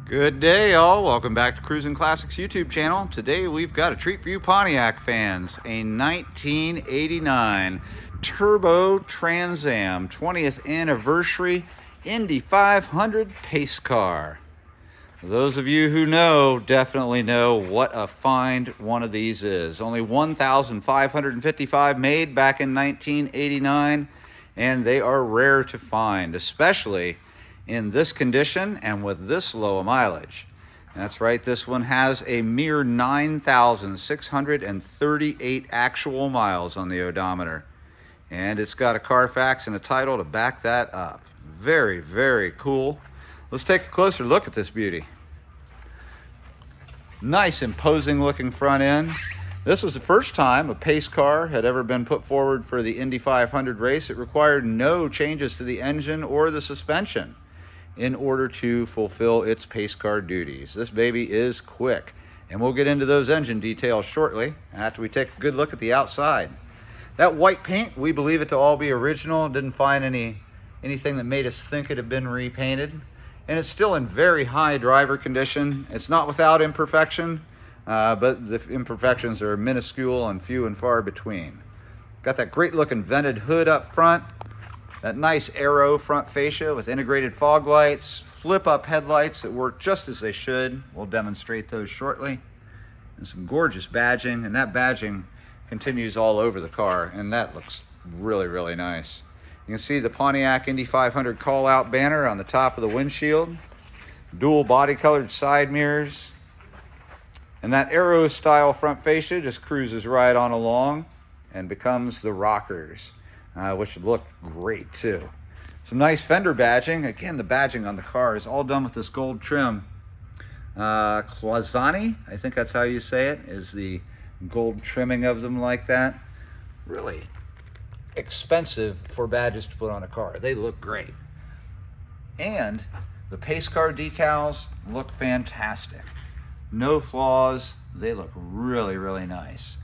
Good day, y'all. Welcome back to Cruisin Classics YouTube channel. Today we've got a treat for you Pontiac fans. A 1989 Turbo Trans Am 20th anniversary Indy 500 pace car. Those of you who know definitely know what a find one of these is. Only 1,555 made back in 1989, and they are rare to find, especially in this condition and with this low a mileage. That's right, this one has a mere 9,638 actual miles on the odometer. And it's got a Carfax and a title to back that up. Very, very cool. Let's take a closer look at this beauty. Nice, imposing looking front end. This was the first time a pace car had ever been put forward for the Indy 500 race. It required no changes to the engine or the suspension in order to fulfill its pace car duties. This baby is quick, and we'll get into those engine details shortly after we take a good look at the outside. That white paint, we believe it to all be original. Didn't find anything that made us think it had been repainted, and it's still in very high driver condition. It's not without imperfection, but the imperfections are minuscule and few and far between. Got that great looking vented hood up front. That nice aero front fascia with integrated fog lights, flip-up headlights that work just as they should. We'll demonstrate those shortly. And some gorgeous badging, and that badging continues all over the car, and that looks really, really nice. You can see the Pontiac Indy 500 call-out banner on the top of the windshield, dual body-colored side mirrors, and that aero-style front fascia just cruises right on along and becomes the rockers. Which would look great too. Some nice fender badging. Again, the badging on the car is all done with this gold trim. Cruisin, I think that's how you say it, is the gold trimming of them like that. Really expensive for badges to put on a car. They look great. And the pace car decals look fantastic. No flaws. They look really, really nice.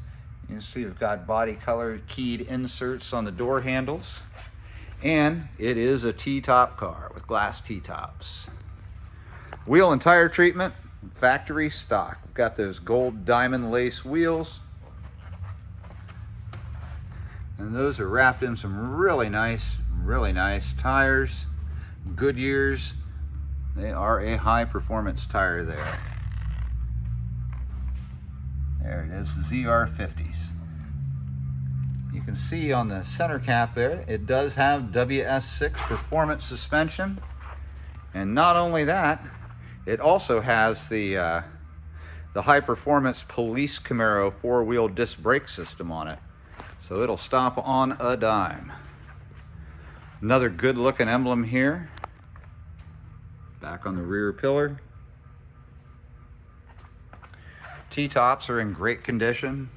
You can see we've got body color keyed inserts on the door handles, and it is a T-top car with glass T-tops. Wheel and tire treatment, factory stock. We've got those gold diamond lace wheels, and those are wrapped in some really nice tires. Goodyears. They are a high performance tire there. There it is, the ZR50s. You can see on the center cap there, it does have WS6 performance suspension. And not only that, it also has the high performance Police Camaro four-wheel disc brake system on it. So it'll stop on a dime. Another good looking emblem here. Back on the rear pillar. T-tops are in great condition.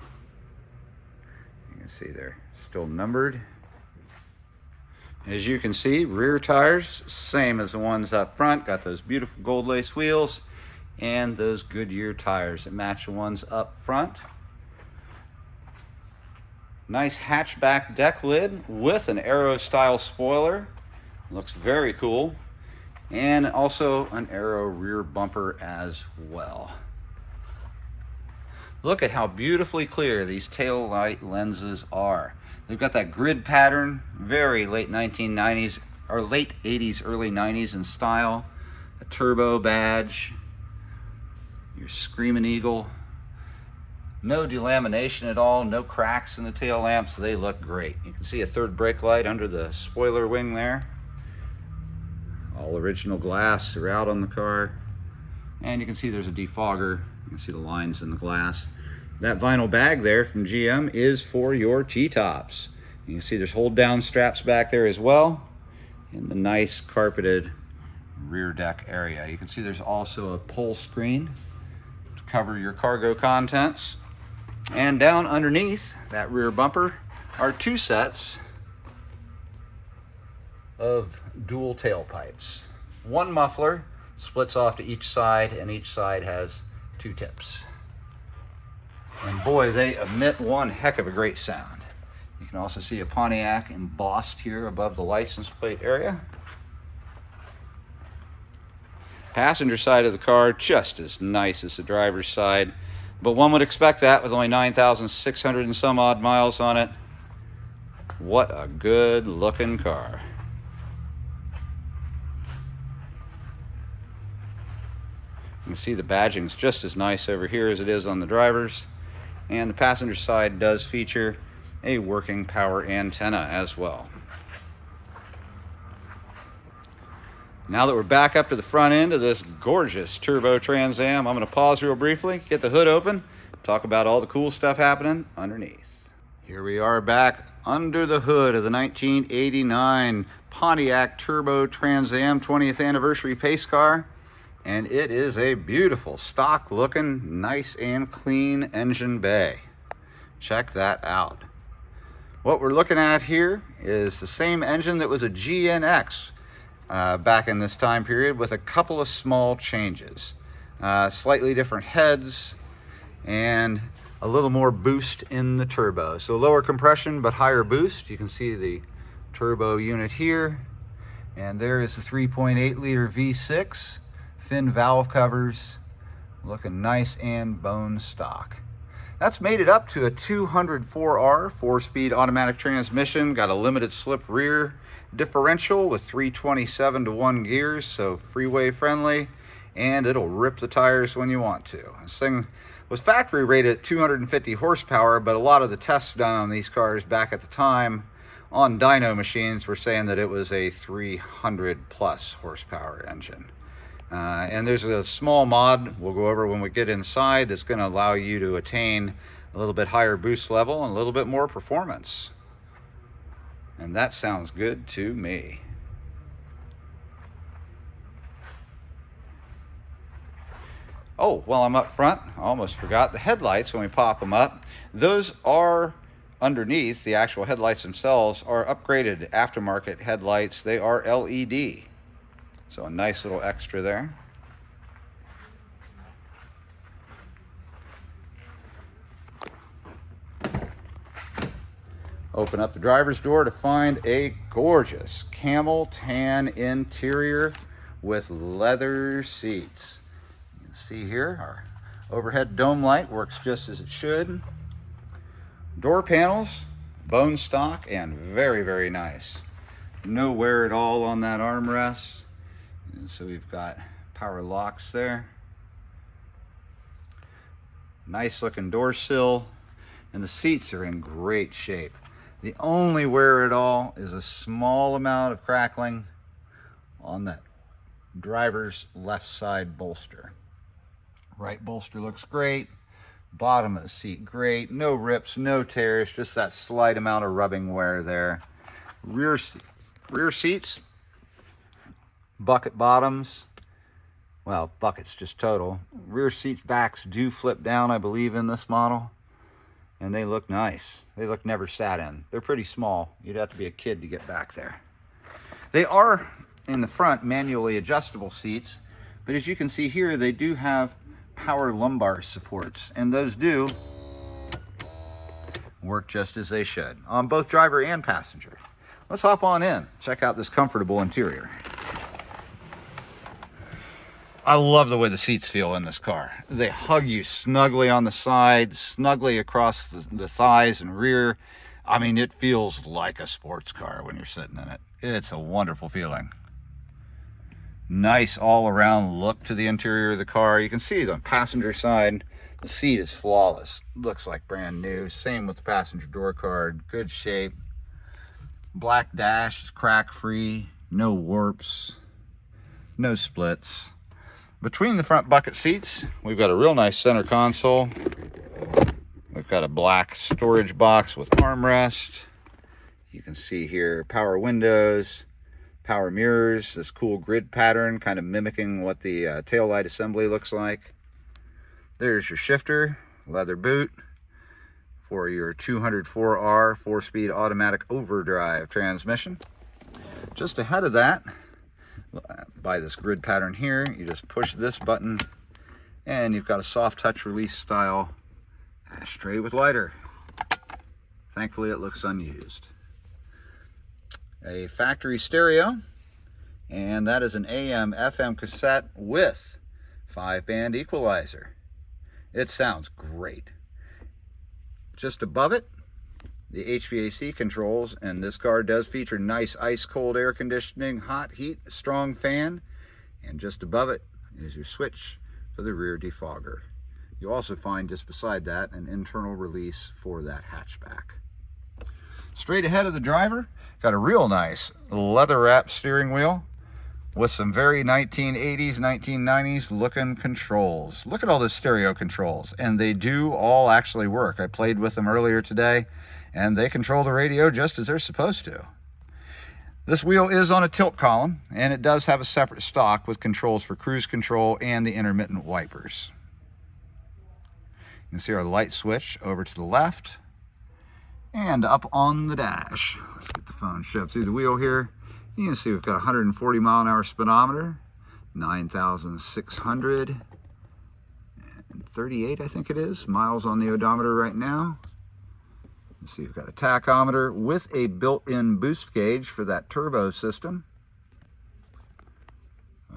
You can see they're still numbered. As you can see, rear tires, same as the ones up front. Got those beautiful gold lace wheels and those Goodyear tires that match the ones up front. Nice hatchback deck lid with an aero style spoiler. Looks very cool. And also an aero rear bumper as well. Look at how beautifully clear these tail light lenses are. They've got that grid pattern, very late 1990s, or late 80s, early 90s in style. A turbo badge, your Screaming Eagle. No delamination at all, no cracks in the tail lamps. They look great. You can see a third brake light under the spoiler wing there. All original glass throughout on the car. And you can see there's a defogger. You can see the lines in the glass. That vinyl bag there from GM is for your T-tops. You can see there's hold down straps back there as well. And the nice carpeted rear deck area. You can see there's also a pull screen to cover your cargo contents. And down underneath that rear bumper are two sets of dual tailpipes. One muffler splits off to each side, and each side has two tips. And boy, they emit one heck of a great sound. You can also see a Pontiac embossed here above the license plate area. Passenger side of the car, just as nice as the driver's side, but one would expect that with only 9,600 and some odd miles on it. What a good looking car. You can see the badging's just as nice over here as it is on the driver's, and the passenger side does feature a working power antenna as well. Now that we're back up to the front end of this gorgeous turbo Trans Am, I'm going to pause real briefly, get the hood open, talk about all the cool stuff happening underneath. Here we are back under the hood of the 1989 Pontiac Turbo Trans Am 20th anniversary pace car, and it is a beautiful stock looking, nice and clean engine bay. Check that out. What we're looking at here is the same engine that was a GNX back in this time period, with a couple of small changes. Slightly different heads and a little more boost in the turbo. So lower compression but higher boost. You can see the turbo unit here, and there is the 3.8 liter V6, fin valve covers, looking nice and bone stock. That's made it up to a 204R 4-speed automatic transmission. Got a limited slip rear differential with 327 to 1 gears, so freeway friendly, and it'll rip the tires when you want to. This thing was factory rated at 250 horsepower, but a lot of the tests done on these cars back at the time on dyno machines were saying that it was a 300 plus horsepower engine. And there's a small mod we'll go over when we get inside that's going to allow you to attain a little bit higher boost level and a little bit more performance. And that sounds good to me. Oh, while I'm up front, I almost forgot the headlights when we pop them up. Those are underneath. The actual headlights themselves are upgraded aftermarket headlights. They are LED. So a nice little extra there. Open up the driver's door to find a gorgeous camel tan interior with leather seats. You can see here our overhead dome light works just as it should. Door panels, bone stock, and very, very nice. No wear at all on that armrest. And so we've got power locks there. Nice looking door sill, and the seats are in great shape. The only wear at all is a small amount of crackling on that driver's left side bolster. Right bolster looks great. Bottom of the seat great. No rips, no tears, just that slight amount of rubbing wear there. Rear seats, bucket bottoms. Well, buckets just total. Rear seats backs do flip down, I believe, in this model. And they look nice. They look never sat in. They're pretty small. You'd have to be a kid to get back there. They are, in the front, manually adjustable seats, but as you can see here, they do have power lumbar supports, and those do work just as they should on both driver and passenger. Let's hop on in, check out this comfortable interior. I love the way the seats feel in this car. They hug you snugly on the side, snugly across the thighs and rear. I mean, it feels like a sports car when you're sitting in it. It's a wonderful feeling. Nice all-around look to the interior of the car. You can see the passenger side, the seat is flawless. Looks like brand new. Same with the passenger door card. Good shape. Black dash is crack-free. No warps. No splits. Between the front bucket seats, we've got a real nice center console. We've got a black storage box with armrest. You can see here power windows, power mirrors, this cool grid pattern kind of mimicking what the taillight assembly looks like. There's your shifter, leather boot for your 204R 4-speed automatic overdrive transmission. Just ahead of that, by this grid pattern here, you just push this button and you've got a soft touch release style ashtray with lighter. Thankfully it looks unused. A factory stereo And that is an AM FM cassette with 5-band equalizer. It sounds great. Just above it, the HVAC controls, and this car does feature nice ice cold air conditioning, hot heat, strong fan, and just above it is your switch for the rear defogger. You also find just beside that an internal release for that hatchback. Straight ahead of the driver, got a real nice leather wrapped steering wheel with some very 1980s, 1990s looking controls. Look at all the stereo controls, and they do all actually work. I played with them earlier today, and they control the radio just as they're supposed to. This wheel is on a tilt column, and it does have a separate stalk with controls for cruise control and the intermittent wipers. You can see our light switch over to the left and up on the dash. Let's get the phone shoved through the wheel here. You can see we've got 140 mile an hour speedometer, 9,638, I think it is, miles on the odometer right now. You see we've got a tachometer with a built-in boost gauge for that turbo system.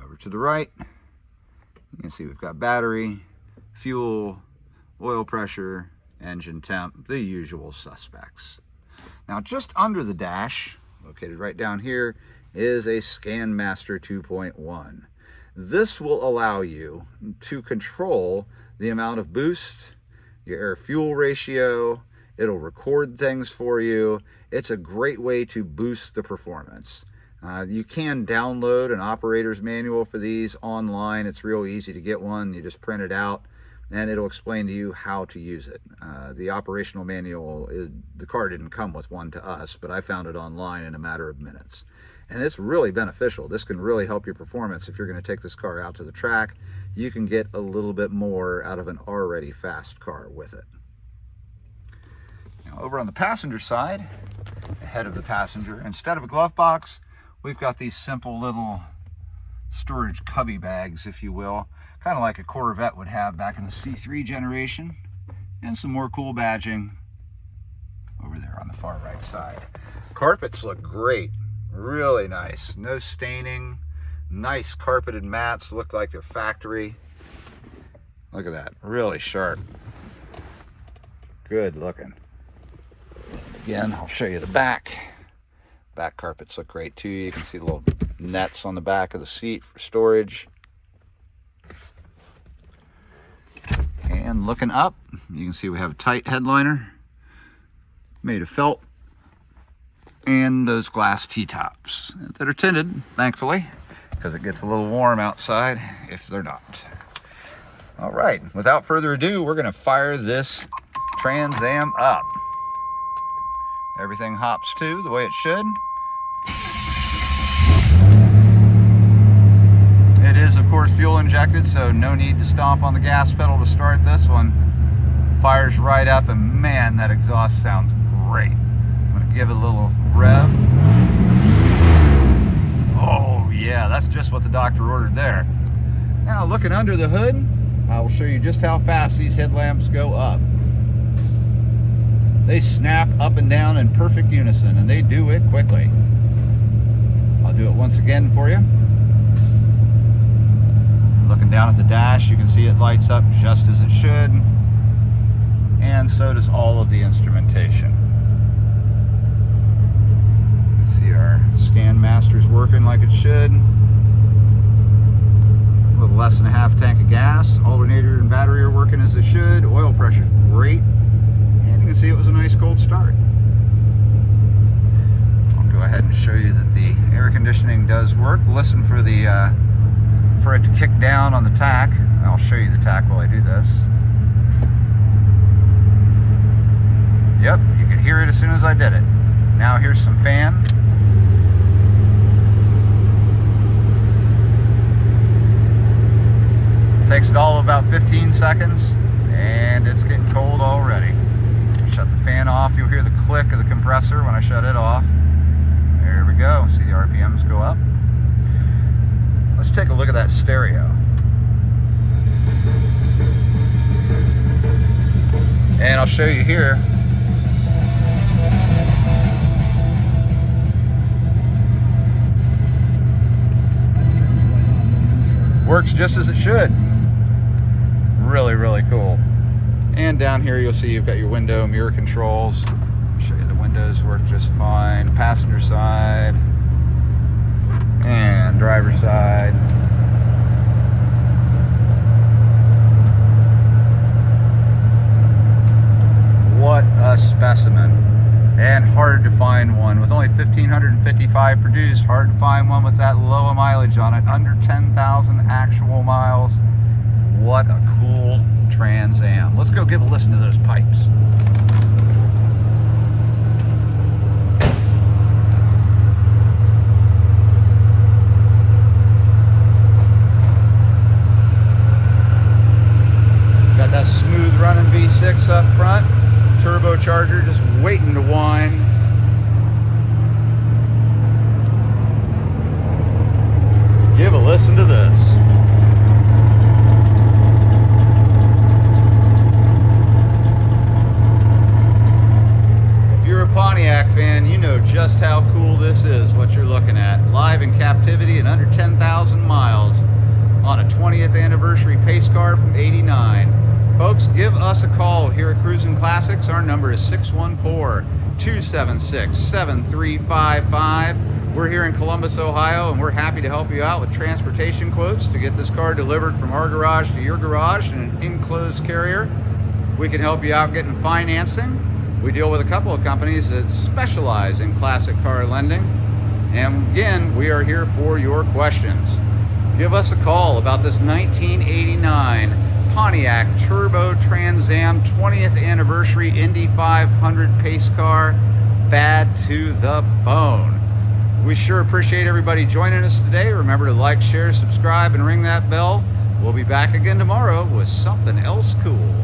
Over to the right, you can see we've got battery, fuel, oil pressure, engine temp, the usual suspects. Now just under the dash, located right down here, is a ScanMaster 2.1. This will allow you to control the amount of boost, your air-fuel ratio. It'll record things for you. It's a great way to boost the performance. You can download an operator's manual for these online. It's real easy to get one. You just print it out, and it'll explain to you how to use it. The operational manual, the car didn't come with one to us, but I found it online in a matter of minutes. And it's really beneficial. This can really help your performance. If you're going to take this car out to the track, you can get a little bit more out of an already fast car with it. Now, over on the passenger side, ahead of the passenger, instead of a glove box, we've got these simple little storage cubby bags, if you will, kind of like a Corvette would have back in the C3 generation, and some more cool badging over there on the far right side. Carpets look great, really nice, no staining, nice carpeted mats, look like they're factory. Look at that, really sharp, good looking. Again, I'll show you the back. Back carpets look great too. You can see the little nets on the back of the seat for storage. And looking up, you can see we have a tight headliner made of felt and those glass T-tops that are tinted, thankfully, because it gets a little warm outside if they're not. All right, without further ado, we're going to fire this Trans Am up. Everything hops too, the way it should. It is, of course, fuel injected, so no need to stomp on the gas pedal to start this one. Fires right up, and man, that exhaust sounds great. I'm going to give it a little rev. Oh yeah, that's just what the doctor ordered there. Now, looking under the hood, I will show you just how fast these headlamps go up. They snap up and down in perfect unison, and they do it quickly. I'll do it once again for you. Looking down at the dash, you can see it lights up just as it should, and so does all of the instrumentation. You can see our ScanMaster's working like it should. A little less than a half tank of gas. Alternator and battery are working as they should. Oil pressure's great. And you can see it was a nice cold start. I'll go ahead and show you that the air conditioning does work. Listen for the for it to kick down on the tack. I'll show you the tack while I do this. Yep, you could hear it as soon as I did it. Now here's some fan. Takes it all about 15 seconds, and it's getting cold already. Shut the fan off. You'll hear the click of the compressor when I shut it off. There we go. See the RPMs go up. Let's take a look at that stereo. And I'll show you here. Works just as it should. Really, really cool. And down here you'll see you've got your window mirror controls. Show you the windows work just fine. Passenger side and driver side. What a specimen. And hard to find one. With only 1,555 produced, hard to find one with that low a mileage on it, under 10,000 actual miles. What a cool Trans Am. Let's go give a listen to those pipes. Got that smooth running V6 up front. Turbocharger just waiting to whine. Give a listen to this. If you're a Pontiac fan, you know just how cool this is, what you're looking at. Live in captivity and under 10,000 miles on a 20th anniversary pace car from '89. Folks, give us a call here at Cruisin Classics. Our number is 614-276-7355. We're here in Columbus, Ohio, and we're happy to help you out with transportation quotes to get this car delivered from our garage to your garage in an enclosed carrier. We can help you out getting financing. We deal with a couple of companies that specialize in classic car lending. And again, we are here for your questions. Give us a call about this 1989 Pontiac Turbo Trans Am 20th anniversary Indy 500 pace car, bad to the bone. We sure appreciate everybody joining us today. Remember to like, share, subscribe, and ring that bell. We'll be back again tomorrow with something else cool.